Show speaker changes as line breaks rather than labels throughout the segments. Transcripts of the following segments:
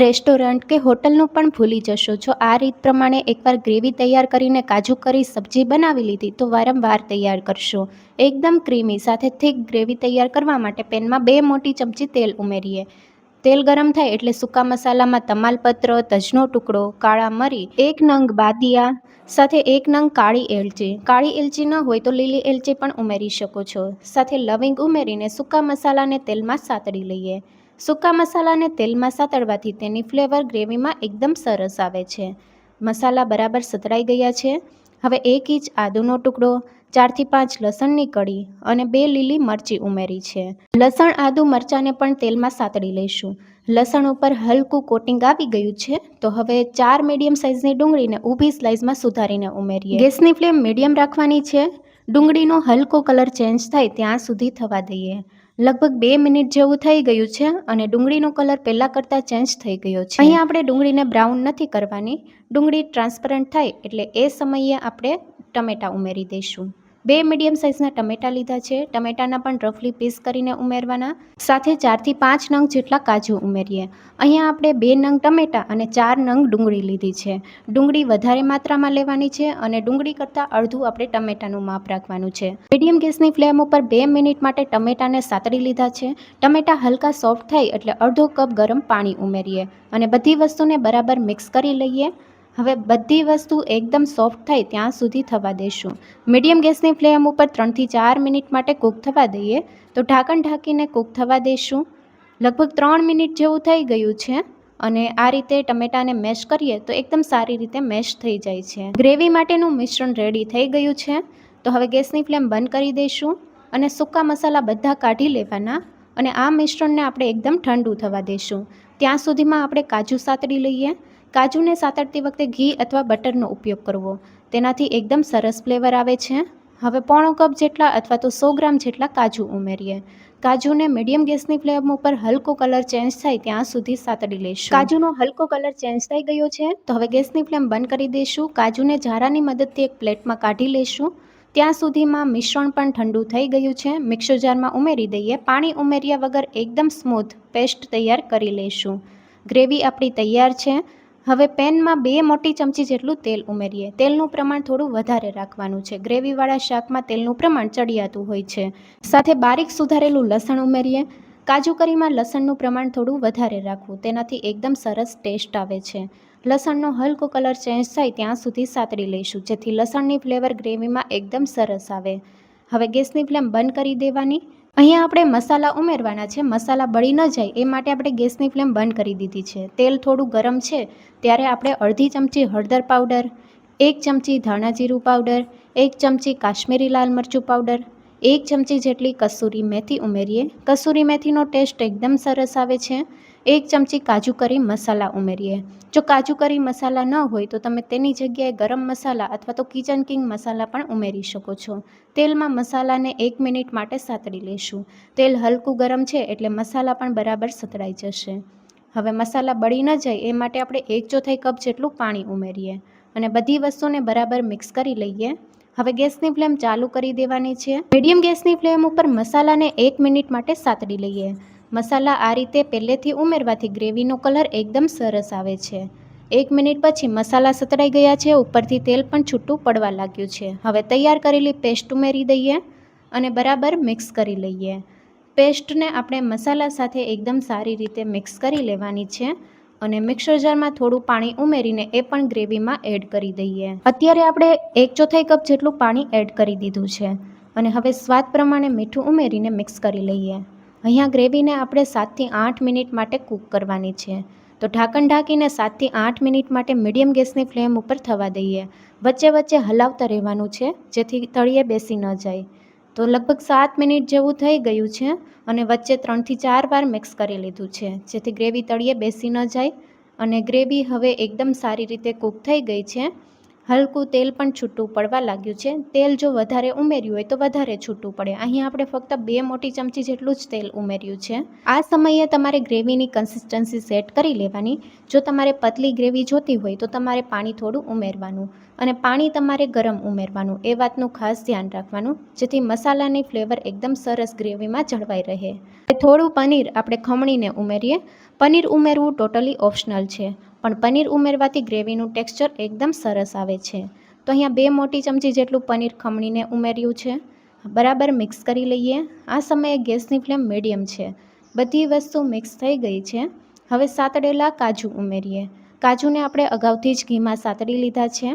Restaurant કે હોટલનું પણ ભૂલી જશો. જો આ રીત પ્રમાણે એકવાર ગ્રેવી તૈયાર કરીને કાજુ કરી સબ્જી બનાવી લીધી તો વારંવાર તૈયાર કરશો. એકદમ ક્રીમી સાથે થીક ગ્રેવી તૈયાર કરવા માટે પેનમાં 2 મોટી ચમચી તેલ ઉમેરીએ. તેલ ગરમ થાય એટલે સૂકા મસાલામાં તમાલપત્ર, તજનો ટુકડો, કાળા મરી, 1 નંગ બાદિયા સાથે 1 નંગ કાળી એલચી. કાળી એલચી ન હોય તો લીલી એલચી પણ ઉમેરી શકો છો. સાથે લવિંગ ઉમેરીને સૂકા મસાલાને તેલમાં સાતળી લઈએ. સૂકા મસાલાને તેલમાં સાતળવાથી તેની ફ્લેવર ગ્રેવીમાં એકદમ સરસ આવે છે. મસાલા બરાબર સતળાઈ ગયા છે. હવે 1 ઇંચ આદુનો ટુકડો, 4 થી 5 લસણની કળી અને 2 લીલી મરચી ઉમેરી છે. લસણ, આદુ, મરચાંને પણ તેલમાં સાતળી લઈશું. લસણ ઉપર હલકું કોટિંગ આવી ગયું છે તો હવે 4 મીડિયમ સાઇઝની ડુંગળીને ઊભી સ્લાઇસમાં સુધારીને ઉમેરીએ. ગેસની ફ્લેમ મીડિયમ રાખવાની છે. ડુંગળીનો હલકો કલર ચેન્જ થાય ત્યાં સુધી થવા દઈએ. લગભગ 2 મિનિટ જેવું થઈ ગયું છે અને ડુંગળીનો કલર પહેલાં કરતાં ચેન્જ થઈ ગયો છે. અહીંયા આપણે ડુંગળીને બ્રાઉન નથી કરવાની. ડુંગળી ટ્રાન્સપરન્ટ થાય એટલે એ સમયે આપણે ટમેટાં ઉમેરી દઈશું. 2 મીડિયમ સાઇઝના ટમેટાં લીધા છે. ટમેટાના પણ રફલી પીસ કરીને ઉમેરવાના. સાથે 4 થી 5 નંગ જેટલા કાજુ ઉમેરીએ. અહીંયા આપણે 2 નંગ ટમેટાં અને 4 નંગ ડુંગળી લીધી છે. ડુંગળી વધારે માત્રામાં લેવાની છે અને ડુંગળી કરતાં અડધું આપણે ટમેટાનું માપ રાખવાનું છે. મીડિયમ ગેસની ફ્લેમ ઉપર 2 મિનિટ માટે ટમેટાને સાતળી લીધા છે. ટમેટાં હલકા સોફ્ટ થાય એટલે અડધો કપ ગરમ પાણી ઉમેરીએ અને બધી વસ્તુને બરાબર મિક્સ કરી લઈએ. હવે બધી વસ્તુ એકદમ સોફ્ટ થાય ત્યાં સુધી થવા દઈશું. મીડિયમ ગેસની ફ્લેમ ઉપર 3 થી 4 મિનિટ માટે કૂક થવા દઈએ. તો ઢાંકણ ઢાંકીને કૂક થવા દઈશું. લગભગ 3 મિનિટ જેવું થઈ ગયું છે અને આ રીતે ટમેટાને મેશ કરીએ તો એકદમ સારી રીતે મેશ થઈ જાય છે. ગ્રેવી માટેનું મિશ્રણ રેડી થઈ ગયું છે. તો હવે ગેસની ફ્લેમ બંધ કરી દઈશું અને સૂકા મસાલા બધા કાઢી લેવાના અને આ મિશ્રણને આપણે એકદમ ઠંડુ થવા દઈશું. ત્યાં સુધીમાં આપણે કાજુ સાતળી લઈએ. કાજુને સાતળતી વખતે ઘી અથવા બટરનો ઉપયોગ કરવો. તેનાથી એકદમ સરસ ફ્લેવર આવે છે. હવે 1/4 કપ જેટલા અથવા તો 100 ગ્રામ જેટલા કાજુ ઉમેરીએ. કાજુને મીડિયમ ગેસની ફ્લેમ ઉપર હલકો કલર ચેન્જ થાય ત્યાં સુધી સાતળી લઈશું. કાજુનો હલકો કલર ચેન્જ થઈ ગયો છે તો હવે ગેસની ફ્લેમ બંધ કરી દઈશું. કાજુને ઝારાની મદદથી એક પ્લેટમાં કાઢી લઈશું. ત્યાં સુધીમાં મિશ્રણ પણ ઠંડુ થઈ ગયું છે. મિક્સર જારમાં ઉમેરી દઈએ. પાણી ઉમેર્યા વગર એકદમ સ્મૂથ પેસ્ટ તૈયાર કરી લઈશું. ગ્રેવી આપણી તૈયાર છે. હવે પેનમાં 2 મોટી ચમચી જેટલું તેલ ઉમેરીએ. તેલનું પ્રમાણ થોડું વધારે રાખવાનું છે. ગ્રેવીવાળા શાકમાં તેલનું પ્રમાણ ચડિયાતું હોય છે. સાથે બારીક સુધારેલું લસણ ઉમેરીએ. કાજુ કરીમાં લસણનું પ્રમાણ થોડું વધારે રાખવું. તેનાથી એકદમ સરસ ટેસ્ટ આવે છે. લસણનો હલકો કલર ચેન્જ થાય ત્યાં સુધી સાતળી લઈશું જેથી લસણની ફ્લેવર ગ્રેવીમાં એકદમ સરસ આવે. હવે ગેસની ફ્લેમ બંધ કરી દેવાની. અહીંયા આપણે મસાલા ઉમેરવાના છે. મસાલા બળી ન જાય એ માટે આપણે ગેસની ફ્લેમ બંધ કરી દીધી છે. તેલ થોડું ગરમ છે ત્યારે આપણે અડધી ચમચી હળદર પાવડર, 1 ચમચી ધાણા જીરું પાવડર, 1 ચમચી કાશ્મીરી લાલ મરચું પાવડર, 1 ચમચી જેટલી કસૂરી મેથી ઉમેરીએ. કસૂરી મેથીનો ટેસ્ટ એકદમ સરસ આવે છે. 1 ચમચી કાજુ કરી મસાલા ઉમેરીએ. જો કાજુ કરી મસાલા ન હોય તો તમે તેની જગ્યાએ ગરમ મસાલા અથવા તો કિચન કિંગ મસાલા પણ ઉમેરી શકો છો. તેલમાં મસાલાને 1 મિનિટ માટે સાતળી લઈશું. તેલ હલકું ગરમ છે એટલે મસાલા પણ બરાબર સતળાઈ જશે. હવે મસાલા બળી ન જાય એ માટે આપણે 1/4 કપ જેટલું પાણી ઉમેરીએ અને બધી વસ્તુને બરાબર મિક્સ કરી લઈએ. હવે ગેસની ફ્લેમ ચાલુ કરી દેવાની છે. મીડિયમ ગેસની ફ્લેમ ઉપર મસાલાને 1 મિનિટ માટે સાતળી લઈએ. મસાલા આ રીતે પહેલેથી ઉમેરવાથી ગ્રેવીનો કલર એકદમ સરસ આવે છે. 1 મિનિટ પછી મસાલા સતળાઈ ગયા છે. ઉપરથી તેલ પણ છૂટું પડવા લાગ્યું છે. હવે તૈયાર કરેલી પેસ્ટ ઉમેરી દઈએ અને બરાબર મિક્સ કરી લઈએ. પેસ્ટને આપણે મસાલા સાથે એકદમ સારી રીતે મિક્સ કરી લેવાની છે અને મિક્સર જારમાં થોડું પાણી ઉમેરીને એ પણ ગ્રેવીમાં એડ કરી દઈએ. અત્યારે આપણે 1/4 કપ જેટલું પાણી એડ કરી દીધું છે અને હવે સ્વાદ પ્રમાણે મીઠું ઉમેરીને મિક્સ કરી લઈએ. અહીંયા ગ્રેવીને આપણે 7 થી 8 મિનિટ માટે કૂક કરવાની છે. તો ઢાંકણ ઢાંકીને 7 થી 8 મિનિટ માટે મીડિયમ ગેસની ફ્લેમ ઉપર થવા દઈએ. વચ્ચે વચ્ચે હલાવતા રહેવાનું છે જેથી તળિયે બેસી ન જાય. તો લગભગ 7 મિનિટ જેવું થઈ ગયું છે અને વચ્ચે 3 થી 4 વાર મિક્સ કરી લીધું છે જેથી ગ્રેવી તળિયે બેસી ન જાય અને ગ્રેવી હવે એકદમ સારી રીતે કૂક થઈ ગઈ છે. હલકું તેલ પણ છૂટું પડવા લાગ્યું છે. તેલ જો વધારે ઉમેર્યું હોય તો વધારે છૂટું પડે. અહીં આપણે ફક્ત 2 મોટી ચમચી જેટલું જ તેલ ઉમેર્યું છે. આ સમયે તમારે ગ્રેવીની કન્સિસ્ટન્સી સેટ કરી લેવાની. જો તમારે પતલી ગ્રેવી જોતી હોય તો તમારે પાણી થોડું ઉમેરવાનું અને પાણી તમારે ગરમ ઉમેરવાનું. એ વાતનું ખાસ ધ્યાન રાખવાનું જેથી મસાલાની ફ્લેવર એકદમ સરસ ગ્રેવીમાં જળવાઈ રહે. થોડું પનીર આપણે ખમણીને ઉમેરીએ. પનીર ઉમેરવું ટોટલી ઓપ્શનલ છે, પણ પનીર ઉમેરવાથી ગ્રેવીનું ટેક્સચર એકદમ સરસ આવે છે. તો અહીંયા 2 મોટી ચમચી જેટલું પનીર ખમણીને ઉમેર્યું છે. બરાબર મિક્સ કરી લઈએ. આ સમયે ગેસની ફ્લેમ મીડિયમ છે. બધી વસ્તુ મિક્સ થઈ ગઈ છે. હવે સાતળેલા કાજુ ઉમેરીએ. કાજુને આપણે અગાઉથી જ ઘીમાં સાતળી લીધા છે.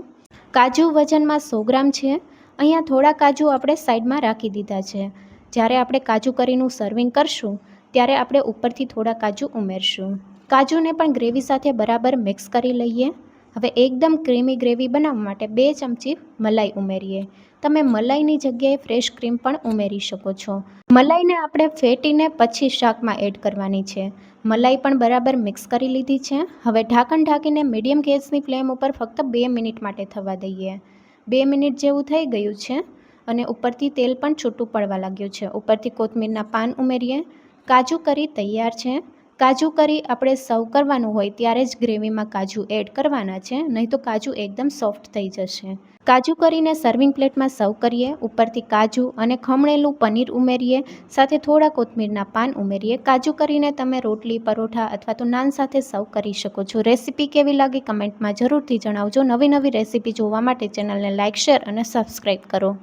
કાજુ વજનમાં 100 ગ્રામ છે. અહીંયા થોડા કાજુ આપણે સાઈડમાં રાખી દીધા છે. જ્યારે આપણે કાજુ કરીનું સર્વિંગ કરશું ત્યારે આપણે ઉપરથી થોડા કાજુ ઉમેરશું. કાજુને પણ ગ્રેવી સાથે બરાબર મિક્સ કરી લઈએ. હવે એકદમ ક્રીમી ગ્રેવી બનાવવા માટે 2 ચમચી મલાઈ ઉમેરીએ. તમે મલાઈની જગ્યાએ ફ્રેશ ક્રીમ પણ ઉમેરી શકો છો. મલાઈને આપણે ફેટીને પછી શાકમાં એડ કરવાની છે. મલાઈ પણ બરાબર મિક્સ કરી લીધી છે. હવે ઢાંકણ ઢાંકીને મીડિયમ ગેસની ફ્લેમ ઉપર ફક્ત 2 મિનિટ માટે થવા દઈએ. 2 મિનિટ જેવું થઈ ગયું છે અને ઉપરથી તેલ પણ છૂટું પડવા લાગ્યું છે. ઉપરથી કોથમીરના પાન ઉમેરીએ. કાજુ કરી તૈયાર છે. કાજુ કરી આપણે સર્વ કરવાનું હોય ત્યારે જ ગ્રેવીમાં કાજુ એડ કરવાના છે, નહીં તો કાજુ એકદમ સોફ્ટ થઈ જશે. કાજુ કરીને સર્વિંગ પ્લેટમાં સર્વ કરીએ. ઉપરથી કાજુ અને ખમણેલું પનીર ઉમેરીએ. સાથે થોડા કોથમીરના પાન ઉમેરીએ. કાજુ કરીને તમે રોટલી, પરોઠા અથવા તો નાન સાથે સર્વ કરી શકો છો. રેસીપી કેવી લાગી કમેન્ટમાં જરૂરથી જણાવજો. નવી રેસીપી જોવા માટે ચેનલને લાઇક, શેર અને સબસ્ક્રાઈબ કરો.